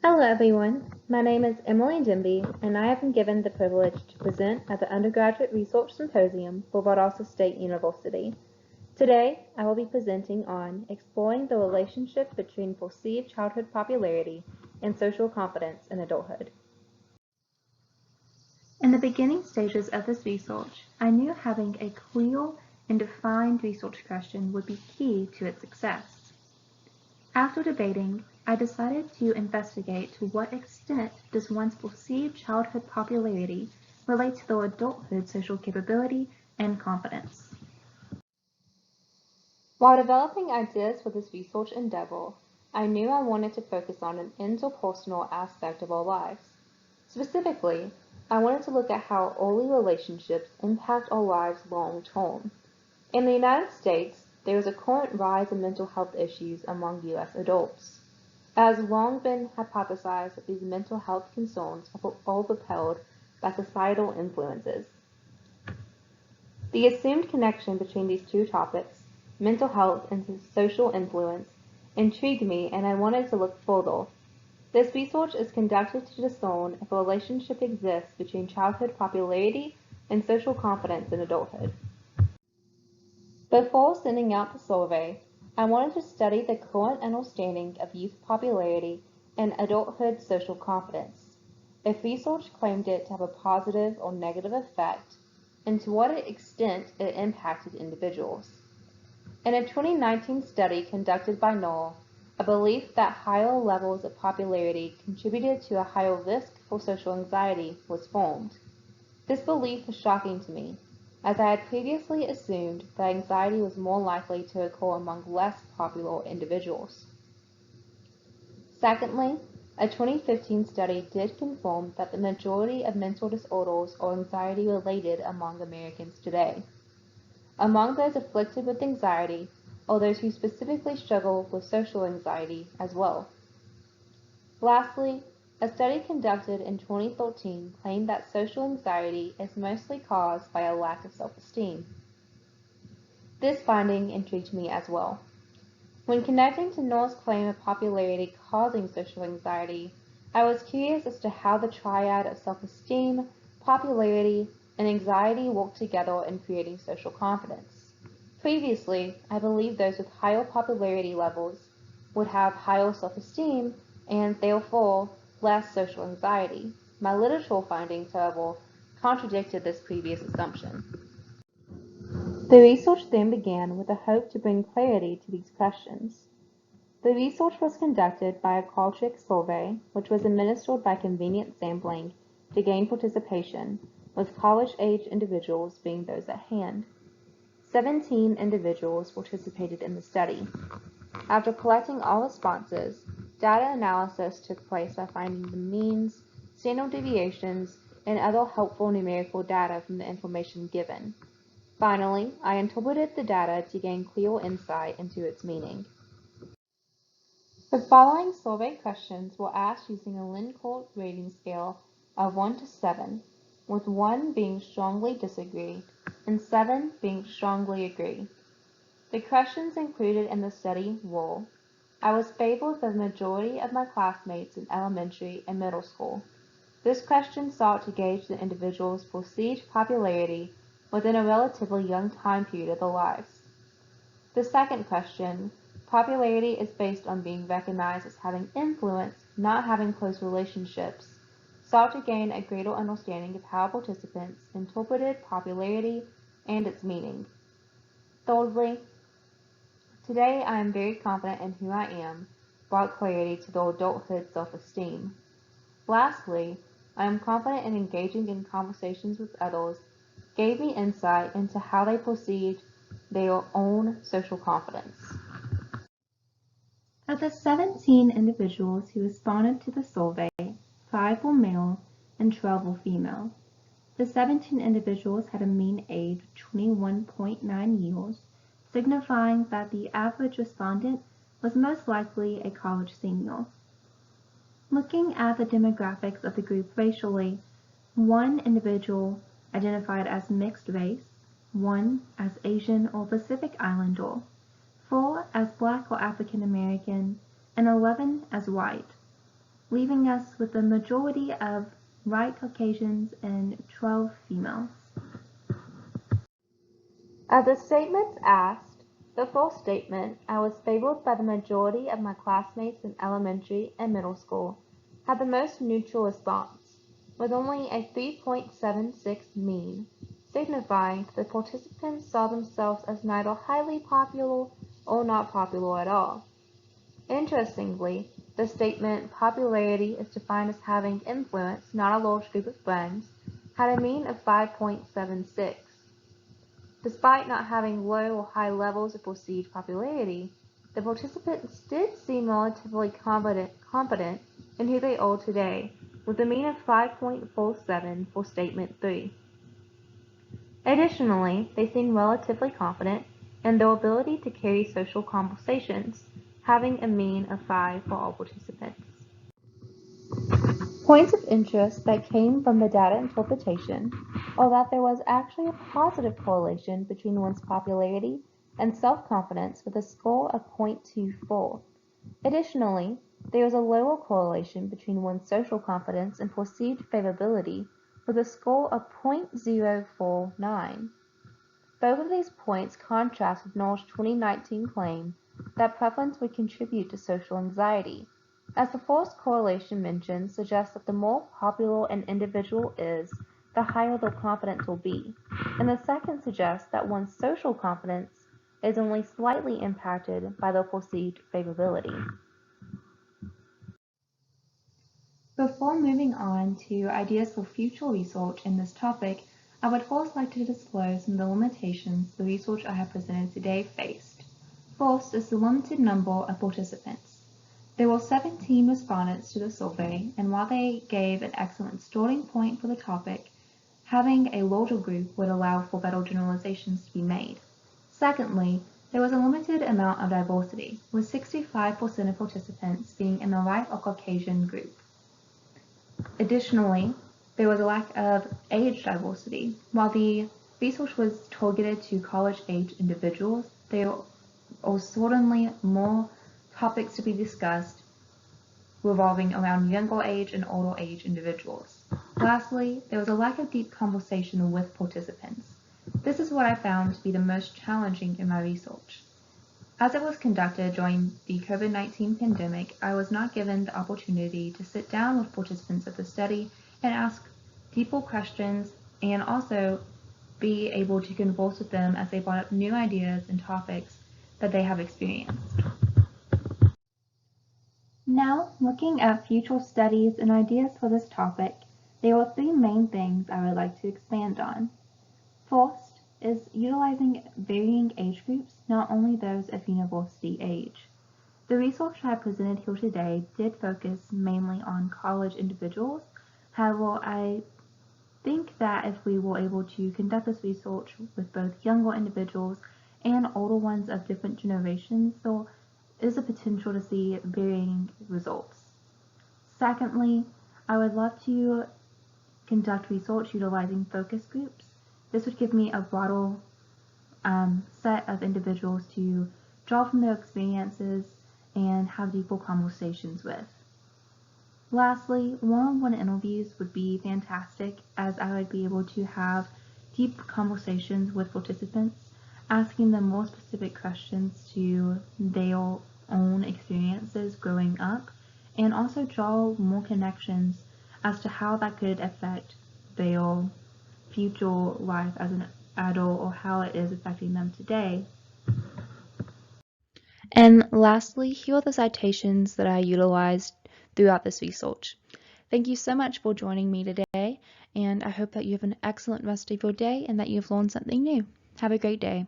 Hello everyone, my name is Emily Denby and I have been given the privilege to present at the Undergraduate Research Symposium for Valdosta State University. Today I will be presenting on exploring the relationship between perceived childhood popularity and social confidence in adulthood. In the beginning stages of this research, I knew having a clear and defined research question would be key to its success. After debating, I decided to investigate to what extent does one's perceived childhood popularity relate to their adulthood social capability and confidence. While developing ideas for this research endeavor, I knew I wanted to focus on an interpersonal aspect of our lives. Specifically, I wanted to look at how early relationships impact our lives long term. In the United States, there is a current rise in mental health issues among U.S. adults. It has long been hypothesized that these mental health concerns are all propelled by societal influences. The assumed connection between these two topics, mental health and social influence, intrigued me and I wanted to look further. This research is conducted to discern if a relationship exists between childhood popularity and social confidence in adulthood. Before sending out the survey, I wanted to study the current understanding of youth popularity and adulthood social confidence. If research claimed it to have a positive or negative effect, and to what extent it impacted individuals. In a 2019 study conducted by Knoll, a belief that higher levels of popularity contributed to a higher risk for social anxiety was formed. This belief was shocking to me, as I had previously assumed that anxiety was more likely to occur among less popular individuals. Secondly, a 2015 study did confirm that the majority of mental disorders are anxiety-related among Americans today. Among those afflicted with anxiety are those who specifically struggle with social anxiety as well. Lastly, a study conducted in 2013 claimed that social anxiety is mostly caused by a lack of self-esteem. This finding intrigued me as well. When connecting to Knoll's claim of popularity causing social anxiety, I was curious as to how the triad of self-esteem, popularity, and anxiety work together in creating social confidence. Previously, I believed those with higher popularity levels would have higher self-esteem and, therefore, less social anxiety. My literature findings, however, contradicted this previous assumption. The research then began with a hope to bring clarity to these questions. The research was conducted by a Qualtrics survey, which was administered by convenient sampling to gain participation, with college-age individuals being those at hand. 17 individuals participated in the study. After collecting all responses, data analysis took place by finding the means, standard deviations, and other helpful numerical data from the information given. Finally, I interpreted the data to gain clear insight into its meaning. The following survey questions were asked using a Likert rating scale of 1 to 7, with 1 being strongly disagree and 7 being strongly agree. The questions included in the study were: I was favored by the majority of my classmates in elementary and middle school. This question sought to gauge the individual's perceived popularity within a relatively young time period of their lives. The second question, popularity is based on being recognized as having influence, not having close relationships, sought to gain a greater understanding of how participants interpreted popularity and its meaning. Thirdly, today I am very confident in who I am, brought clarity to their adulthood self-esteem. Lastly, I am confident in engaging in conversations with others, gave me insight into how they perceived their own social confidence. Of the 17 individuals who responded to the survey, 5 were male and 12 were female. The 17 individuals had a mean age of 21.9 years, signifying that the average respondent was most likely a college senior. Looking at the demographics of the group racially, 1 individual identified as mixed race, 1 as Asian or Pacific Islander, 4 as Black or African American, and 11 as white. leaving us with a majority of white Caucasians and 12 females. Of the statements asked, the full statement, "I was favored by the majority of my classmates in elementary and middle school," had the most neutral response, with only a 3.76 mean, signifying that the participants saw themselves as neither highly popular or not popular at all. Interestingly, the statement "popularity is defined as having influence, not a large group of friends," had a mean of 5.76. Despite not having low or high levels of perceived popularity, the participants did seem relatively competent in who they are today, with a mean of 5.47 for Statement 3. Additionally, they seem relatively confident in their ability to carry social conversations, having a mean of 5 for all participants. Points of interest that came from the data interpretation are that there was actually a positive correlation between one's popularity and self-confidence with a score of 0.24. Additionally, there was a lower correlation between one's social confidence and perceived favorability with a score of 0.049. Both of these points contrast with Knoll's 2019 claim that preference would contribute to social anxiety, as the first correlation mentioned suggests that the more popular an individual is, the higher their confidence will be, and the second suggests that one's social confidence is only slightly impacted by their perceived favorability. Before moving on to ideas for future research in this topic, I would first like to disclose some of the limitations the research I have presented today faced. First is the limited number of participants. There were 17 respondents to the survey, and while they gave an excellent starting point for the topic, having a larger group would allow for better generalizations to be made. Secondly, there was a limited amount of diversity, with 65% of participants being in the white or Caucasian group. Additionally, there was a lack of age diversity. While the research was targeted to college-age individuals, there are certainly more topics to be discussed revolving around younger age and older age individuals. Lastly, there was a lack of deep conversation with participants. This is what I found to be the most challenging in my research. As it was conducted during the COVID-19 pandemic, I was not given the opportunity to sit down with participants of the study and ask deeper questions and also be able to converse with them as they brought up new ideas and topics that they have experienced. Now, looking at future studies and ideas for this topic, there are three main things I would like to expand on. First, is utilizing varying age groups, not only those of university age. The research I presented here today did focus mainly on college individuals. However, I think that if we were able to conduct this research with both younger individuals and older ones of different generations, there is a potential to see varying results. Secondly, I would love to conduct research utilizing focus groups. This would give me a broader set of individuals to draw from their experiences and have deeper conversations with. Lastly, one-on-one interviews would be fantastic, as I would be able to have deep conversations with participants, asking them more specific questions to their own experiences growing up, and also draw more connections as to how that could affect their future life as an adult or how it is affecting them today. And lastly, here are the citations that I utilized throughout this research. Thank you so much for joining me today, and I hope that you have an excellent rest of your day and that you've learned something new. Have a great day.